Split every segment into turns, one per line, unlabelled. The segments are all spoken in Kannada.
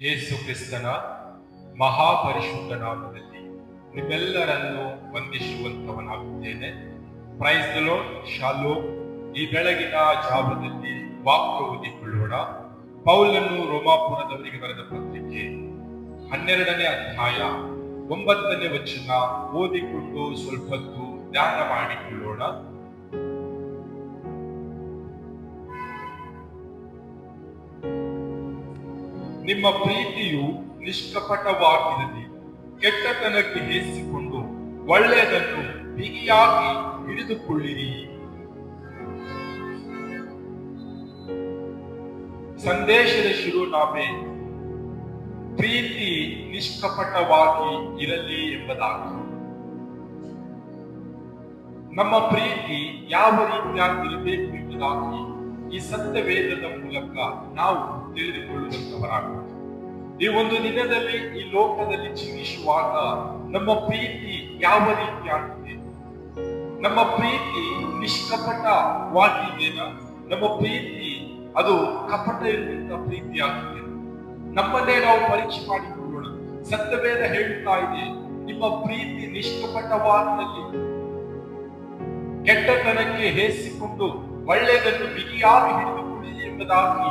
ಯೇಸು ಕ್ರಿಸ್ತನ ಮಹಾಪರಿಶುದ್ಧ ನಾಮದಲ್ಲಿ ನಿಮ್ಮೆಲ್ಲರನ್ನು ವಂದಿಸುವಂತವನಾಗುತ್ತೇನೆ. Praise the Lord. ಶಾಲೋಮ್. ಈ ಬೆಳಗಿನ ಜಾವದಲ್ಲಿ ವಾಕ್ಯ ಓದಿಕೊಳ್ಳೋಣ. ಪೌಲನು ರೋಮಾಪುರದವರಿಗೆ ಬರೆದ ಪತ್ರಿಕೆ 12ನೇ ಅಧ್ಯಾಯ 9ನೇ ವಚನ ಓದಿಕೊಂಡು ಸ್ವಲ್ಪತ್ತು ಧ್ಯಾನ ಮಾಡಿಕೊಳ್ಳೋಣ. ನಿಮ್ಮ ಪ್ರೀತಿಯು ನಿಷ್ಕಪಟವಾಗಿರಲಿ, ಕೆಟ್ಟತನಕ್ಕೆ ಹೇಸಿಕೊಂಡು ಒಳ್ಳೆಯದನ್ನು ಬಿಗಿಯಾಗಿ ಹಿಡಿದುಕೊಳ್ಳಿರಿ. ಸಂದೇಶದ ಶಿರೋನಾಮೆ ಪ್ರೀತಿ ನಿಷ್ಕಪಟವಾಗಿ ಇರಲಿ ಎಂಬುದಾಗಿ. ನಮ್ಮ ಪ್ರೀತಿ ಯಾವ ರೀತಿಯಾಗಿರಬೇಕು ಎಂಬುದಾಗಿ ಈ ಸತ್ಯವೇದದ ಮೂಲಕ ನಾವು ತಿಳಿದುಕೊಳ್ಳುವಂತವರಾಗುವುದು. ಈ ಒಂದು ದಿನದಲ್ಲಿ ಈ ಲೋಕದಲ್ಲಿ ಜೀವಿಸುವಾಗ ನಮ್ಮ ಪ್ರೀತಿ ಯಾವ ರೀತಿಯಾಗಿದೆ? ನಮ್ಮ ಪ್ರೀತಿ ನಿಷ್ಕಪಟವಾಗಿದೆನಾ? ನಮ್ಮ ಪ್ರೀತಿ ಅದು ಕಪಟ ಇರುವಂತಹ ಪ್ರೀತಿಯಾಗಿದೆ? ನಮ್ಮನ್ನೇ ನಾವು ಪರೀಕ್ಷೆ ಮಾಡಿಕೊಳ್ಳೋಣ. ಸತ್ಯವೇದ ಹೇಳುತ್ತಾ ಇದೆ, ನಿಮ್ಮ ಪ್ರೀತಿ ನಿಷ್ಕಪಟವಾದಲ್ಲಿ ಕೆಟ್ಟತನಕ್ಕೆ ಹೇಸಿಕೊಂಡು ಒಳ್ಳೆಯದನ್ನು ಬಿಗಿಯಾಗಿ ಹಿಡಿದುಕೊಳ್ಳಿ ಎಂಬುದಾಗಿ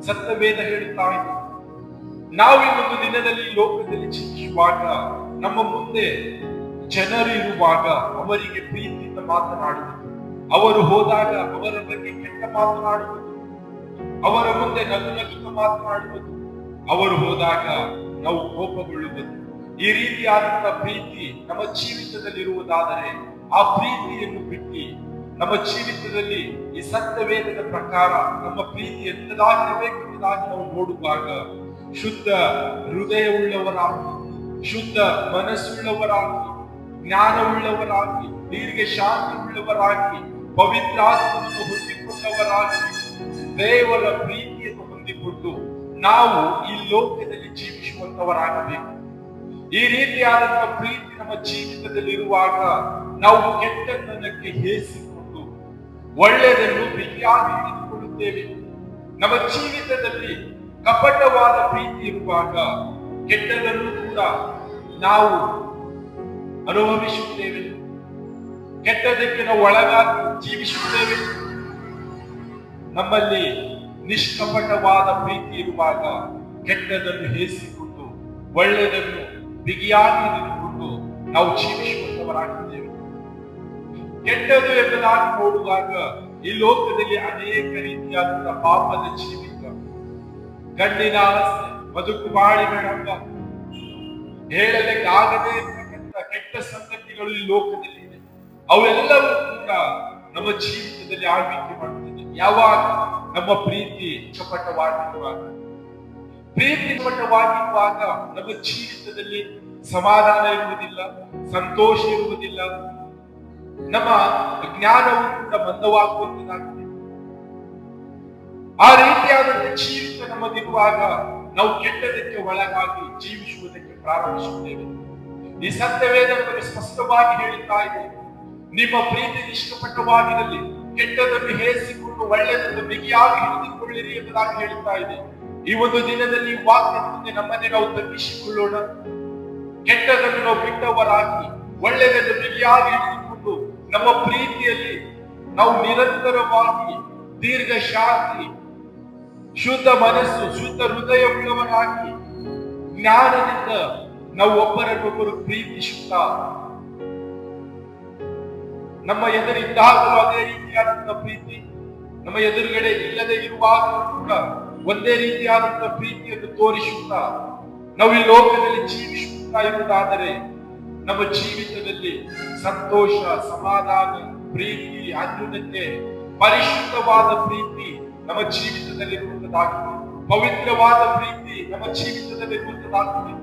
ಸತ್ಯವೇದ ಹೇಳುತ್ತಾ ಇದೆ. ನಾವು ಈ ಒಂದು ದಿನದಲ್ಲಿ ಲೋಕದಲ್ಲಿ ಜೀವಿಸುವಾಗ ನಮ್ಮ ಮುಂದೆ ಜನರು ಇರುವಾಗ ಅವರಿಗೆ ಪ್ರೀತಿಯಿಂದ ಮಾತನಾಡುವುದು, ಅವರು ಹೋದಾಗ ಅವರ ಬಗ್ಗೆ ಕೆಟ್ಟ ಮಾತನಾಡುವುದು, ಅವರ ಮುಂದೆ ನಗುನಗುತ್ತ ಮಾತನಾಡುವುದು, ಅವರು ಹೋದಾಗ ನಾವು ಕೋಪಗೊಳ್ಳುವುದು, ಈ ರೀತಿಯಾದಂತಹ ಪ್ರೀತಿ ನಮ್ಮ ಜೀವಿತದಲ್ಲಿರುವುದಾದರೆ ಆ ಪ್ರೀತಿಯನ್ನು ಬಿಟ್ಟು ನಮ್ಮ ಜೀವಿತದಲ್ಲಿ ಈ ಸತ್ಯವೇದದ ಪ್ರಕಾರ ನಮ್ಮ ಪ್ರೀತಿ ಎಂತದಾಗಿರಬೇಕೆಂಬುದಾಗಿ ನಾವು ನೋಡುವಾಗ ಶುದ್ಧ ಹೃದಯವುಳ್ಳವರಾಗಿ, ಶುದ್ಧ ಮನಸ್ಸುಳ್ಳವರಾಗಿ, ಜ್ಞಾನವುಳ್ಳವರಾಗಿ, ದೀರ್ಘ ಶಾಂತಿ ಉಳ್ಳವರಾಗಿ, ಪವಿತ್ರ ಆತ್ಮವನ್ನು ಹೊಂದಿಕೊಂಡವರಾಗಿ, ದೇವರ ಪ್ರೀತಿಯನ್ನು ಹೊಂದಿಕೊಂಡು ನಾವು ಈ ಲೋಕದಲ್ಲಿ ಜೀವಿಸುವಂತವರಾಗಬೇಕು. ಈ ರೀತಿಯಾದಂತಹ ಪ್ರೀತಿ ನಮ್ಮ ಜೀವಿತದಲ್ಲಿ ಇರುವಾಗ ನಾವು ಕೆಟ್ಟತನಕ್ಕೆ ಹೇಸಿಕೊಂಡು ಒಳ್ಳೆಯದನ್ನು ಬಿಗಿಯಾಗಿ ಹಿಡಿದುಕೊಳ್ಳುತ್ತೇವೆ. ನಮ್ಮ ಜೀವಿತದಲ್ಲಿ ಕಪಟವಾದ ಪ್ರೀತಿ ಇರುವಾಗ ಕೆಟ್ಟದನ್ನು ಕೂಡ ನಾವು ಅನುಭವಿಸುತ್ತೇವೆ, ಕೆಟ್ಟದಕ್ಕೆ ನಾವು ಒಳಗಾಗಿ ಜೀವಿಸುತ್ತೇವೆ. ನಮ್ಮಲ್ಲಿ ನಿಷ್ಕಪಟವಾದ ಪ್ರೀತಿ ಇರುವಾಗ ಕೆಟ್ಟದನ್ನು ಹೇಸಿಕೊಂಡು ಒಳ್ಳೆಯದನ್ನು ಬಿಗಿಯಾಗಿ ಹಿಡಿದುಕೊಂಡು ನಾವು ಜೀವಿಸುವಂತವರಾಗಿದ್ದೇವೆ. ಕೆಟ್ಟದು ಎಂಬುದಾಗಿ ನೋಡುವಾಗ ಈ ಲೋಕದಲ್ಲಿ ಅನೇಕ ರೀತಿಯಾದಂತಹ ಪಾಪದ ಜೀವಿತ, ಗಂಡಿನ ಆಸೆ, ಬದುಕು ಬಾಳಿಬೇಡಂಬ, ಹೇಳಲಿಕ್ಕಾಗದೇ ಇರತಕ್ಕಂಥ ಕೆಟ್ಟ ಸಂಗತಿಗಳು ಈ ಲೋಕದಲ್ಲಿ ಇದೆ. ಅವೆಲ್ಲವೂ ಕೂಡ ನಮ್ಮ ಜೀವಿತದಲ್ಲಿ ಆಳ್ವಿಕೆ ಮಾಡುತ್ತದೆ. ಯಾವಾಗ ನಮ್ಮ ಪ್ರೀತಿ ಕಪಟವಾಗಿರುವಾಗ, ಪ್ರೀತಿ ಕಪಟವಾಗಿರುವಾಗ ನಮ್ಮ ಜೀವಿತದಲ್ಲಿ ಸಮಾಧಾನ ಇರುವುದಿಲ್ಲ, ಸಂತೋಷ ಇರುವುದಿಲ್ಲ, ನಮ್ಮ ಜ್ಞಾನವು ಕೂಡ ಮಂದವಾಗುವಂತಾಗಿದೆ. ಆ ರೀತಿಯಾದಂತಹ ಜೀವಿತ ನಮ್ಮದಿರುವಾಗ ನಾವು ಕೆಟ್ಟದಕ್ಕೆ ಒಳಗಾಗಿ ಜೀವಿಸುವುದಕ್ಕೆ ಪ್ರಾರಂಭಿಸುತ್ತೇವೆ. ಈ ಸತ್ಯವೇದ ನಮಗೆ ಸ್ಪಷ್ಟವಾಗಿ ಹೇಳುತ್ತಾ ಇದೆ, ನಿಮ್ಮ ಪ್ರೀತಿ ನಿಷ್ಕಪಟವಾಗಿರಲಿ, ಕೆಟ್ಟದನ್ನು ಹೇಸಿಕೊಂಡು ಒಳ್ಳೆಯದನ್ನು ಬಿಗಿಯಾಗಿ ಹಿಡಿದುಕೊಳ್ಳಿರಿ ಎಂಬುದಾಗಿ ಹೇಳುತ್ತಾ ಇದೆ. ಈ ಒಂದು ದಿನದಲ್ಲಿ ವಾಕ್ಯದ ಮುಂದೆ ನಮ್ಮನ್ನೇ ನಾವು ತಗ್ಗಿಸಿಕೊಳ್ಳೋಣ. ಕೆಟ್ಟದನ್ನು ನಾವು ಬಿಟ್ಟವರಾಗಿ ಒಳ್ಳೆಯದನ್ನು ಬಿಗಿಯಾಗಿ ಹಿಡಿದುಕೊಂಡು ನಮ್ಮ ಪ್ರೀತಿಯಲ್ಲಿ ನಾವು ನಿರಂತರವಾಗಿ ದೀರ್ಘ ಶಾಂತಿ, ಶುದ್ಧ ಮನಸ್ಸು, ಶುದ್ಧ ಹೃದಯ ಉಳ್ಳವರಾಗಿ ಜ್ಞಾನದಿಂದ ನಾವು ಒಬ್ಬರನ್ನೊಬ್ಬರು ಪ್ರೀತಿಸುತ್ತಾ ನಮ್ಮ ಎದುರಿದ್ದಾಗಲೂ ಅದೇ ರೀತಿಯಾದಂತಹ ಪ್ರೀತಿ, ನಮ್ಮ ಎದುರುಗಡೆ ಇಲ್ಲದೆ ಇರುವಾಗ ಕೂಡ ಒಂದೇ ರೀತಿಯಾದಂತಹ ಪ್ರೀತಿಯನ್ನು ತೋರಿಸುತ್ತಾ ನಾವು ಈ ಲೋಕದಲ್ಲಿ ಜೀವಿಸುತ್ತಾ ಇರುವುದಾದರೆ ನಮ್ಮ ಜೀವಿತದಲ್ಲಿ ಸಂತೋಷ, ಸಮಾಧಾನ, ಪ್ರೀತಿ, ಅನ್ಯೋನ್ಯತೆ, ಪರಿಶುದ್ಧವಾದ ಪ್ರೀತಿ ನಮ್ಮ ಜೀವಿತದಲ್ಲಿ ಇರುವಂತದಾಗಿದೆ. ಪವಿತ್ರವಾದ ಪ್ರೀತಿ ನಮ್ಮ ಜೀವಿತದಲ್ಲಿ ಇರುವಂತದಾಗಿದೆ.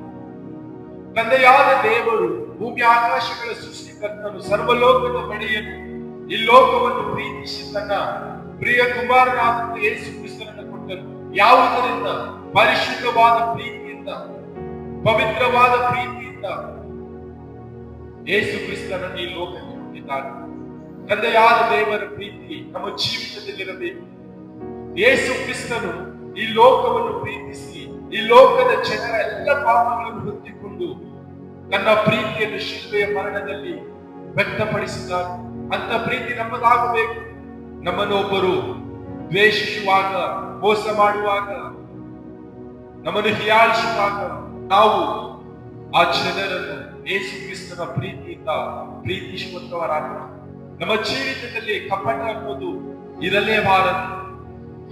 ತಂದೆಯಾದ ದೇವರು, ಭೂಮಿ ಆಕಾಶಗಳ ಸೃಷ್ಟಿಕರ್ತನು, ಸರ್ವಲೋಕದ ಒಡೆಯನು, ಈ ಲೋಕವನ್ನು ಪ್ರೀತಿಸಿ ತನ್ನ ಪ್ರಿಯ ಕುಮಾರನಾದ ಯೇಸು ಕ್ರಿಸ್ತನನ್ನು ಕೊಟ್ಟನು. ಯಾವುದರಿಂದ? ಪರಿಶುದ್ಧವಾದ ಪ್ರೀತಿಯಿಂದ, ಪವಿತ್ರವಾದ ಪ್ರೀತಿಯಿಂದ ಯೇಸು ಕ್ರಿಸ್ತನನ್ನು ಈ ಲೋಕಕ್ಕೆ ಕೊಟ್ಟಿದ್ದಾನೆ. ತಂದೆಯಾದ ದೇವರ ಪ್ರೀತಿ ನಮ್ಮ ಜೀವಿತದಲ್ಲಿರಬೇಕು. ಯೇಸು ಕ್ರಿಸ್ತನು ಈ ಲೋಕವನ್ನು ಪ್ರೀತಿಸಿ ಈ ಲೋಕದ ಜನರ ಎಲ್ಲ ಪಾಪಗಳನ್ನು ಹೊತ್ತಿಕೊಂಡು ತನ್ನ ಪ್ರೀತಿಯನ್ನು ಶಿಲ್ಪೆಯ ಮರಣದಲ್ಲಿ ವ್ಯಕ್ತಪಡಿಸಿದ್ದಾರೆ. ಅಂತ ಪ್ರೀತಿ ನಮ್ಮದಾಗಬೇಕು. ನಮ್ಮನ್ನು ಒಬ್ಬರು ದ್ವೇಷಿಸುವಾಗ, ಮೋಸ ಮಾಡುವಾಗ, ನಮ್ಮನ್ನು ಹೀಯಾಳಿಸುವಾಗ ನಾವು ಆ ಜನರನ್ನು ಯೇಸು ಕ್ರಿಸ್ತನ ಪ್ರೀತಿಯಿಂದ ಪ್ರೀತಿಸುವಂತವರಾಗೋಣ. ನಮ್ಮ ಜೀವಿತದಲ್ಲಿ ಕಪಟ ಅನ್ನೋದು ಇರಲೇಬಾರದು.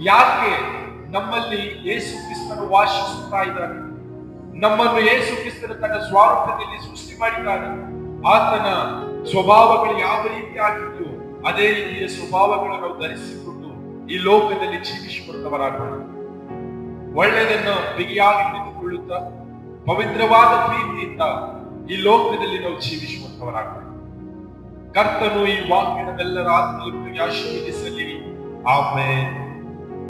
ಯಾಕೆ? ನಮ್ಮಲ್ಲಿ ಯೇಸು ಕ್ರಿಸ್ತನು ವಾಸಿಸುತ್ತಾ ಇದ್ದಾನೆ. ನಮ್ಮನ್ನು ಯೇಸು ಕ್ರಿಸ್ತನು ತನ್ನ ಸ್ವಾರೂಪದಲ್ಲಿ ಸೃಷ್ಟಿ ಮಾಡಿದ್ದಾನೆ. ಆತನ ಸ್ವಭಾವಗಳು ಯಾವ ರೀತಿ ಆಗಿದೆಯೋ ಅದೇ ರೀತಿಯ ಸ್ವಭಾವಗಳನ್ನು ನಾವು ಧರಿಸಿಕೊಂಡು ಈ ಲೋಕದಲ್ಲಿ ಜೀವಿಸಿಕೊಂಡವರಾಗೋಣ. ಒಳ್ಳೆಯದನ್ನು ಬಿಗಿಯಾಗಿ ಹಿಡಿದುಕೊಳ್ಳುತ್ತಾ ಪವಿತ್ರವಾದ ಪ್ರೀತಿಯಿಂದ ಈ ಲೋಕದಲ್ಲಿ ನಾವು ಜೀವಿಸುವಂತವರಾಗೋಣ. ಕರ್ತನು ಈ ವಾಕ್ಯದ ಎಲ್ಲರ ಆತ್ಮೀಯರಿಗೆ ಆಶೀರ್ವದಿಸಲಿ. ಆಮೆನ್.